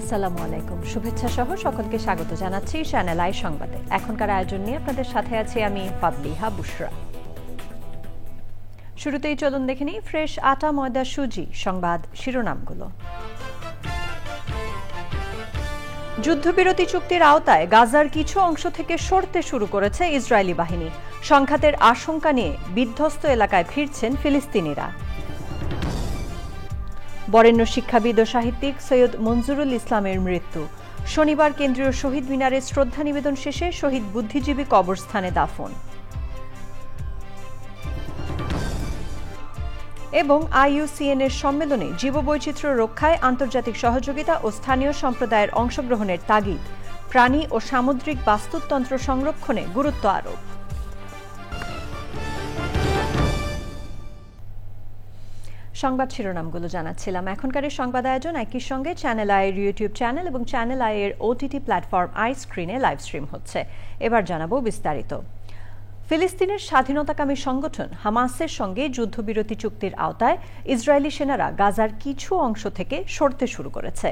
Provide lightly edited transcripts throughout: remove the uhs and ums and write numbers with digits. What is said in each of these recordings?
আসসালামু আলাইকুম, শুভেচ্ছা সহ সকলকে স্বাগত জানাচ্ছি চ্যানেল আই সংবাদে। এখনকার আয়োজন নিয়ে আপনাদের সাথে আছি আমি ফাবলিহা বুশরা। শুরুতেই চলুন দেখে নিই ফ্রেশ আটা ময়দা সুজি সংবাদ শিরোনামগুলো। যুদ্ধবিরতি চুক্তির আওতায় গাজার কিছু অংশ থেকে সরতে শুরু করেছে ইসরায়েলি বাহিনী। সংঘাতের আশঙ্কা নিয়ে বিধ্বস্ত এলাকায় ফিরছেন ফিলিস্তিনিরা। বরেণ্য শিক্ষাবিদ ও সাহিত্যিক সৈয়দ মঞ্জুরুল ইসলামের মৃত্যু। শনিবার কেন্দ্রীয় শহীদ মিনারে শ্রদ্ধা নিবেদন শেষে শহীদ বুদ্ধিজীবী কবরস্থানে দাফন। এবং IUCN এর সম্মেলনে জীববৈচিত্র্য রক্ষায় আন্তর্জাতিক সহযোগিতা ও স্থানীয় সম্প্রদায়ের অংশগ্রহণের তাগিদ। প্রাণী ও সামুদ্রিক বাস্তুতন্ত্র সংরক্ষণে গুরুত্ব আরোপ। সংবাদ শিরোনামগুলো জানাচ্ছিলাম। এখনকার সংবাদ আয়োজন একই সঙ্গে চ্যানেল আইয়ের ইউটিউব চ্যানেল এবং চ্যানেল আইয়ের OTT প্ল্যাটফর্ম আই স্ক্রিনে লাইভ স্ট্রিম হচ্ছে। এবার জানাবো বিস্তারিত। ফিলিস্তিনের স্বাধীনতাকামী সংগঠন হামাসের সঙ্গে যুদ্ধবিরতি চুক্তির আওতায় ইসরায়েলি সেনারা গাজার কিছু অংশ থেকে সরতে শুরু করেছে।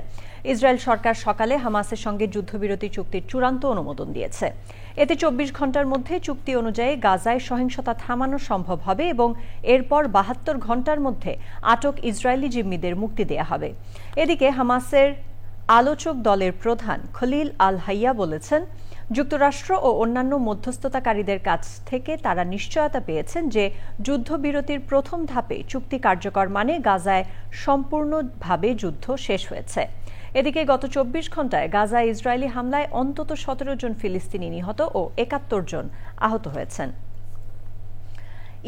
ইসরায়েল সরকার সকালে হামাসের সঙ্গে যুদ্ধবিরতি চুক্তির চূড়ান্ত অনুমোদন দিয়েছে। এতে 24 ঘন্টার মধ্যে চুক্তি অনুযায়ী গাজায় সহিংসতা থামানো সম্ভব হবে এবং এরপর 72 ঘন্টার মধ্যে আটক ইসরায়েলি জিম্মিদের মুক্তি দেয়া হবে। এদিকে হামাসের আলোচক দলের প্রধান খলিল আল হাইয়া বলেছেন, যুক্তরাষ্ট্র ও অন্যান্য মধ্যস্থতাকারীদের কাছ থেকে তারা নিশ্চয়তা পেয়েছেন যে যুদ্ধবিরতির প্রথম ধাপে চুক্তি কার্যকর মানে গাজায় সম্পূর্ণভাবে যুদ্ধ শেষ হয়েছে। এদিকে গত 24 ঘন্টায় গাজায় ইসরায়েলি হামলায় অন্তত 17 জন ফিলিস্তিনি নিহত ও 71 জন আহত হয়েছেন।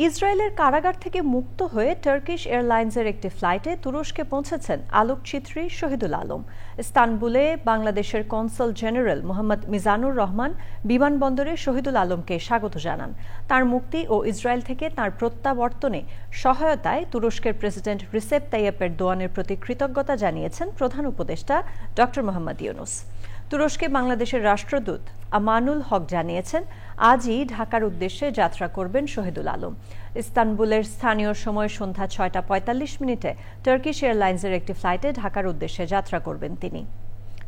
ইসরায়েলের কারাগার থেকে মুক্ত হয়ে টার্কিশ এয়ারলাইন্সের একটি ফ্লাইটে তুরস্কে পৌঁছেছেন আলোকচিত্রী শহীদুল আলম। ইস্তানবুলে বাংলাদেশের কনসাল জেনারেল মোহাম্মদ মিজানুর রহমান বিমানবন্দরে শহীদুল আলমকে স্বাগত জানান। তার মুক্তি ও ইসরায়েল থেকে তার প্রত্যাবর্তনে সহায়তায় তুরস্কের প্রেসিডেন্ট রিসেপ তাইয়েপ এরদোয়ানের প্রতি কৃতজ্ঞতা জানিয়েছেন প্রধান উপদেষ্টা ড মোহাম্মদ ইউনুস। তুরস্কে বাংলাদেশের রাষ্ট্রদূত আমানুল হক জানিয়েছেন, আজই ঢাকার উদ্দেশ্যে যাত্রা করবেন শহীদুল আলম। ইস্তানবুলের স্থানীয় সময় সন্ধ্যা 6:45 টার্কিশ এয়ারলাইন্সের একটি ফ্লাইটে ঢাকার উদ্দেশ্যে যাত্রা করবেন তিনি।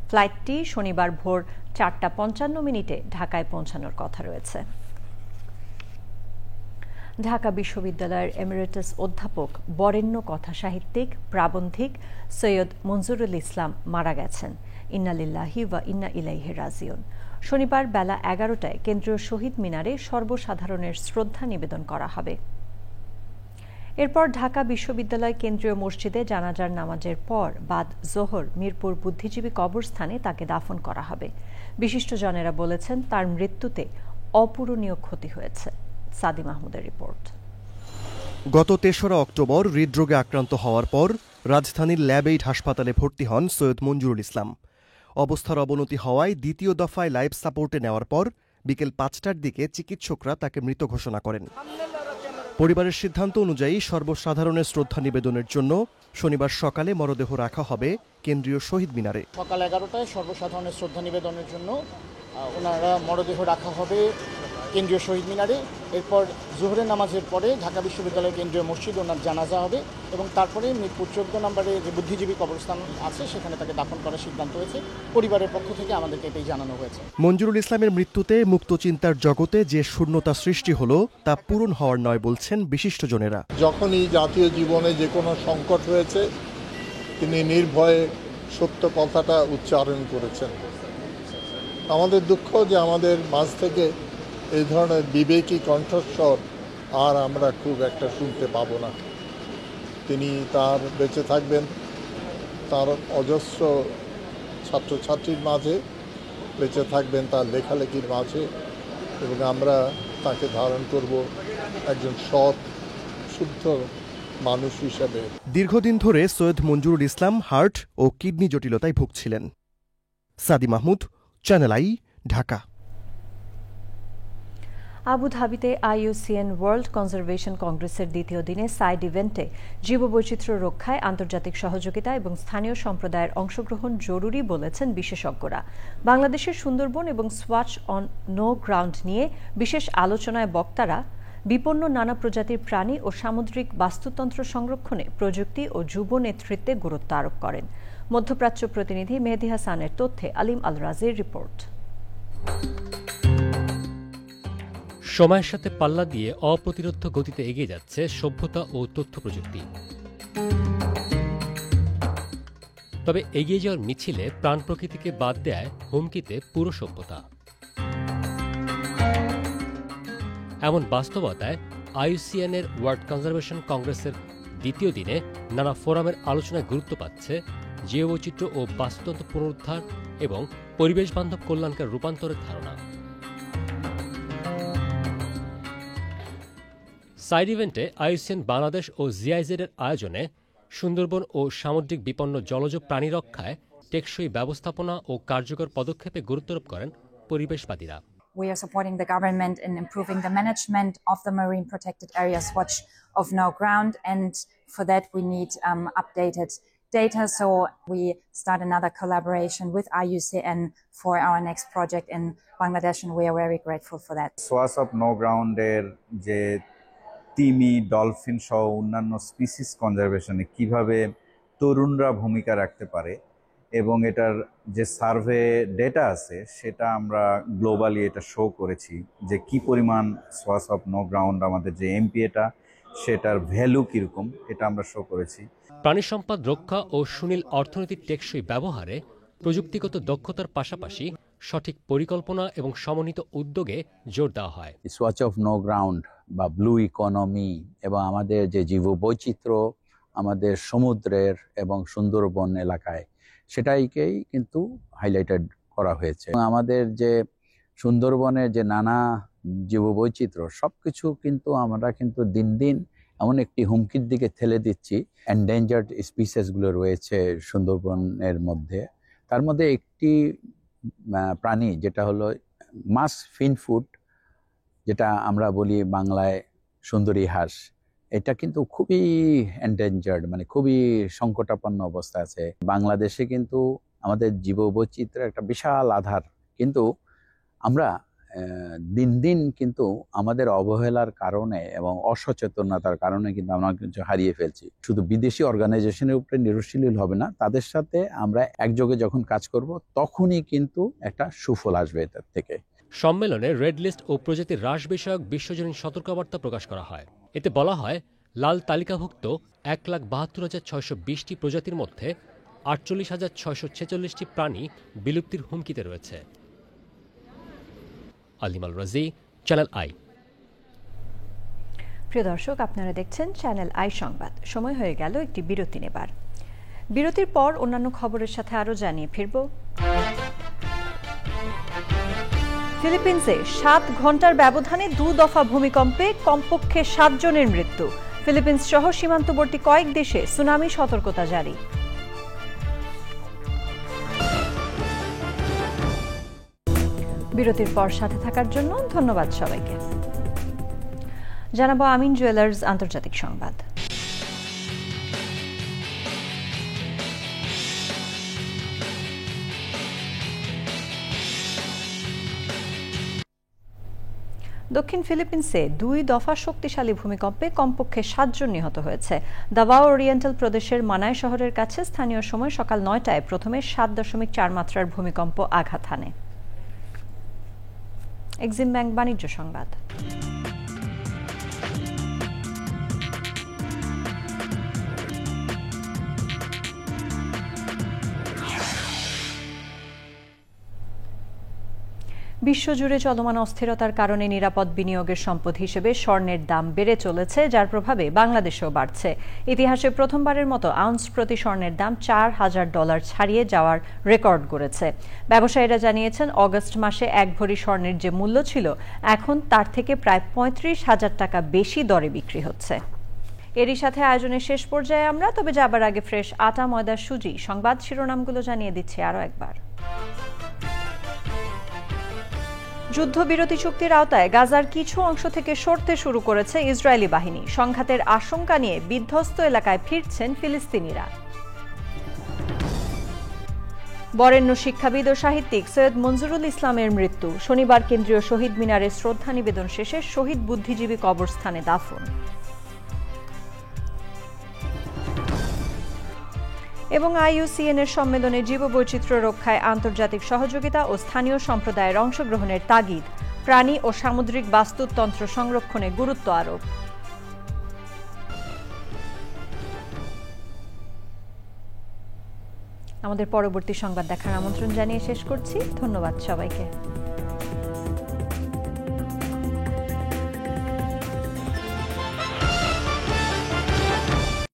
ফ্লাইটটি শনিবার ভোর 4:55 ঢাকায় পৌঁছানোর কথা রয়েছে। ঢাকা বিশ্ববিদ্যালয়ের এমিরেটাস অধ্যাপক বরেণ্য কথা সাহিত্যিক প্রাবন্ধিক সৈয়দ মঞ্জুরুল ইসলাম মারা গেছেন। ইন্না লিল্লাহি ওয়া ইন্না ইলাইহি রাজিউন। শনিবার বেলা 11টায় কেন্দ্রীয় শহীদ মিনারে সর্বসাধারণের শ্রদ্ধা নিবেদন করা হবে। এরপর ঢাকা বিশ্ববিদ্যালয় কেন্দ্রীয় মসজিদে জানাজার নামাজের পর বাদ জোহর মিরপুর বুদ্ধিজীবী কবরস্থানে তাকে দাফন করা হবে। বিশিষ্টজনেরা বলেছেন, তার মৃত্যুতে অপূরণীয় ক্ষতি হয়েছে। সাদি মাহমুদের রিপোর্ট। গত 3রা অক্টোবর হৃদরোগে আক্রান্ত হওয়ার পর রাজধানীর ল্যাব-8 হাসপাতালে ভর্তি হন সৈয়দ মঞ্জুরুল ইসলাম। অবস্থার অবনতি হওয়ায় দ্বিতীয় দফায় লাইফ সাপোর্টে নেওয়ার পর বিকেল 5টার দিকে চিকিৎসকরা তাকে মৃত ঘোষণা করেন। পরিবারের সিদ্ধান্ত অনুযায়ী সর্বসাধারণের শ্রদ্ধা নিবেদনের জন্য শনিবার সকালে মরদেহ রাখা হবে কেন্দ্রীয় শহীদ মিনারে। সকাল 11টায় সর্বসাধারণের শ্রদ্ধা নিবেদনের জন্য ওনারা মরদেহ রাখা হবে কেন্দ্রীয় শহীদ মিনারে। এরপর জোহরের নামাজের পরে ঢাকা বিশ্ববিদ্যালয়ের কেন্দ্রীয় মসজিদ ওনার জানাজা হবে এবং তারপরে মিরপুর 14 নম্বরে যে বুদ্ধিজীবী কবরস্থান আছে সেখানে তাকে দাফন করার সিদ্ধান্ত হয়েছে। পরিবারের পক্ষ থেকে আমাদেরকে এটাই জানানো হয়েছে। মঞ্জুরুল ইসলামের মৃত্যুতে মুক্ত চিন্তার জগতে যে শূন্যতা সৃষ্টি হলো তা পূরণ হওয়ার নয় বলছেন বিশিষ্টজনেরা। যখনই জাতীয় জীবনে যে কোনো সংকট হয়েছে তিনি নির্ভয়ে সত্য কথাটা উচ্চারণ করেছেন। আমাদের দুঃখ যে আমাদের মাঝ থেকে এই ধরনের বিবেকী কণ্ঠস্বর আর আমরা খুব একটা শুনতে পাবো না। তিনি তার বেঁচে থাকবেন তার অজস্র ছাত্রছাত্রীর মাঝে, বেঁচে থাকবেন তার লেখালেখির মাঝে এবং আমরা তাকে ধারণ করব একজন সৎ শুদ্ধ মানুষ হিসেবে। দীর্ঘদিন ধরে সৈয়দ মঞ্জুরুল ইসলাম হার্ট ও কিডনি জটিলতায় ভুগছিলেন। Sadi Mahmud, channel I, Dhaka. আবুধাবিতে IUCN ওয়ার্ল্ড কনজারভেশন কংগ্রেসের দ্বিতীয় দিনে সাইড ইভেন্টে জীববৈচিত্র্য রক্ষায় আন্তর্জাতিক সহযোগিতা এবং স্থানীয় সম্প্রদায়ের অংশগ্রহণ জরুরি বলেছেন বিশেষজ্ঞরা। বাংলাদেশের সুন্দরবন এবং সোয়াচ অন নো গ্রাউন্ড নিয়ে বিশেষ আলোচনায় বক্তারা বিপন্ন নানা প্রজাতির প্রাণী ও সামুদ্রিক বাস্তুতন্ত্র সংরক্ষণে প্রযুক্তি ও যুব নেতৃত্বে গুরুত্ব আরোপ করেন। মধ্যপ্রাচ্য প্রতিনিধি মেহেদী হাসানের তথ্যে আলিম আল রাজির রিপোর্ট। সময়ের সাথে পাল্লা দিয়ে অপ্রতিরোধ্য গতিতে এগিয়ে যাচ্ছে সভ্যতা ও তথ্য প্রযুক্তি। তবে এগিয়ে যাওয়ার মিছিলে প্রাণ প্রকৃতিকে বাদ দেয় হুমকিতে পুরো সভ্যতা। এমন বাস্তবতায় আইইউসিএনের ওয়ার্ল্ড কনজারভেশন কংগ্রেসের দ্বিতীয় দিনে নানা ফোরামের আলোচনায় গুরুত্ব পাচ্ছে জীববৈচিত্র্য ও বাস্তুতন্ত্র পুনরুদ্ধার এবং পরিবেশ বান্ধব কল্যাণকে রূপান্তরের ধারণা। সাইড ইভেন্টে আইইউসিএন বাংলাদেশ ও জিআইজেড-এর আয়োজনে সুন্দরবন ও সামুদ্রিক বিপন্ন জলজ প্রাণী রক্ষায় টেকসই ব্যবস্থাপনা ও কার্যকর পদক্ষেপে গুরুত্বারোপ করেন পরিবেশবাদীরা। We are supporting the government in improving the management of the Marine Protected Areas Watch of No Ground, and for that we need updated data. So we start another collaboration with IUCN for our next project in Bangladesh, and we are very grateful for that. SOAS of No Ground এর যে তিমি, dolphin সহ অন্যান্য species কনজারভেশনে কিভাবে তরুণরা ভূমিকা রাখতে পারে এবং এটার যে সার্ভে ডেটা আছে সেটা আমরা গ্লোবালি এটা শো করেছি যে কি পরিমাণ সোয়াস অফ নো গ্রাউন্ড আমাদের যে এমপিএটা সেটার ভ্যালু কীরকম এটা আমরা শো করেছি। প্রাণী সম্পদ রক্ষা ও সুনীল অর্থনীতির টেকসই ব্যবহারে প্রযুক্তিগত দক্ষতার পাশাপাশি সঠিক পরিকল্পনা এবং সমন্বিত উদ্যোগে জোর দেওয়া হয়। সোয়াচ অফ নো গ্রাউন্ড বা ব্লু ইকোনমি এবং আমাদের যে জীববৈচিত্র্য আমাদের সমুদ্রের এবং সুন্দরবন এলাকায় সেটাইকেই কিন্তু হাইলাইটেড করা হয়েছে। আমাদের যে সুন্দরবনের যে নানা জীববৈচিত্র্য সবকিছু কিন্তু আমরা কিন্তু দিন দিন এমন একটি হুমকির দিকে ঠেলে দিচ্ছি। এন্ডেঞ্জার্ড স্পিসিসগুলো রয়েছে সুন্দরবনের মধ্যে, তার মধ্যে একটি প্রাণী যেটা হলো মাছ ফিন ফুড, যেটা আমরা বলি বাংলায় সুন্দরী হাঁস, এটা কিন্তু খুবই এন্ডেঞ্জার্ড, মানে খুবই সংকটাপন্ন অবস্থা আছে। বাংলাদেশে কিন্তু আমাদের জীববৈচিত্র্যের একটা বিশাল আধার, কিন্তু আমরা দিন দিন কিন্তু আমাদের অবহেলার কারণে এবং অসচেতনতার কারণে কিন্তু আমরা কিছু হারিয়ে ফেলছি। শুধু বিদেশি অর্গানাইজেশনের উপরে নির্ভরশীল হবে না, তাদের সাথে আমরা একযোগে যখন কাজ করব তখনই কিন্তু একটা সুফল আসবে এটার থেকে। সম্মেলনে রেড লিস্ট ও প্রজাতির হ্রাস বিষয়ক বিশ্বজনীন সতর্কবার্তা প্রকাশ করা হয়। এতে বলা হয় লাল তালিকাভুক্ত 1,72,620টি প্রজাতির মধ্যে 48,646টি প্রাণী বিলুপ্তির হুমকিতে রয়েছে। আলিম আল রাজি, চ্যানেল আই। প্রিয় দর্শক, আপনারা দেখছেন চ্যানেল আই সংবাদ। সময় হয়ে গেল একটি বিরতি নেবার। বিরতির পর অন্যান্য খবরের সাথে আরও জানিয়ে ফিরব। ফিলিপিন্সে 7 ঘন্টার ব্যবধানে 2 দফা ভূমিকম্পে কমপক্ষে 7 জনের মৃত্যু। ফিলিপিন্স সহ সীমান্তবর্তী কয়েক দেশে সুনামি সতর্কতা জারি। বিরতির পর সাথে থাকার জন্য ধন্যবাদ সবাইকে। জানাবো আমিন জুয়েলার্স আন্তর্জাতিক সংবাদ। দক্ষিণ ফিলিপিন্সে 2 দফা শক্তিশালী ভূমিকম্পে কমপক্ষে 7 জন নিহত হয়েছে। দাভাও ওরিয়েন্টাল প্রদেশের মানায় শহরের কাছে স্থানীয় সময় সকাল 9টায় প্রথমে 7.4 মাত্রার ভূমিকম্প আঘাত হানে। এক্সিম ব্যাংক বাণিজ্য সংবাদ। বিশ্বজুড়ে চলমান অস্থিরতার কারণে নিরাপদ বিনিয়োগের সম্পদ হিসেবে স্বর্ণের দাম বেড়ে চলেছে, যার প্রভাবে বাংলাদেশেও বাড়ছে। ইতিহাসে প্রথমবারের মতো আউন্স প্রতি স্বর্ণের দাম $4,000 ছাড়িয়ে যাওয়ার রেকর্ড গড়েছে। ব্যবসায়ীরা জানিয়েছেন, অগস্ট মাসে 1 ভরি স্বর্ণের যে মূল্য ছিল এখন তার থেকে প্রায় 35,000 টাকা বেশি দরে বিক্রি হচ্ছে। এরই সাথে আয়োজনের শেষ পর্যায়ে আমরা, তবে যাবার আগে ফ্রেশ আটা, ময়দা, সুজি সংবাদ শিরোনামগুলো জানিয়ে দিচ্ছি আরও একবার। যুদ্ধবিরতি চুক্তির আওতায় গাজার কিছু অংশ থেকে সরতে শুরু করেছে ইসরায়েলি বাহিনী। সংঘাতের আশঙ্কা নিয়ে বিধ্বস্ত এলাকায় ফিরছেন ফিলিস্তিনিরা। বরেণ্য শিক্ষাবিদ ও সাহিত্যিক সৈয়দ মঞ্জুরুল ইসলামের মৃত্যু। শনিবার কেন্দ্রীয় শহীদ মিনারে শ্রদ্ধা নিবেদন শেষে শহীদ বুদ্ধিজীবী কবরস্থানে দাফন। এবং IUCN এর সম্মেলনে জীববৈচিত্র্য রক্ষায় আন্তর্জাতিক সহযোগিতা ও স্থানীয় সম্প্রদায়ের অংশগ্রহণের তাগিদ, প্রাণী ও সামুদ্রিক বাস্তুতন্ত্র সংরক্ষণে গুরুত্ব আরোপ। আমাদের পরবর্তী সংবাদ দেখার আমন্ত্রণ জানিয়ে শেষ করছি। ধন্যবাদ সবাইকে।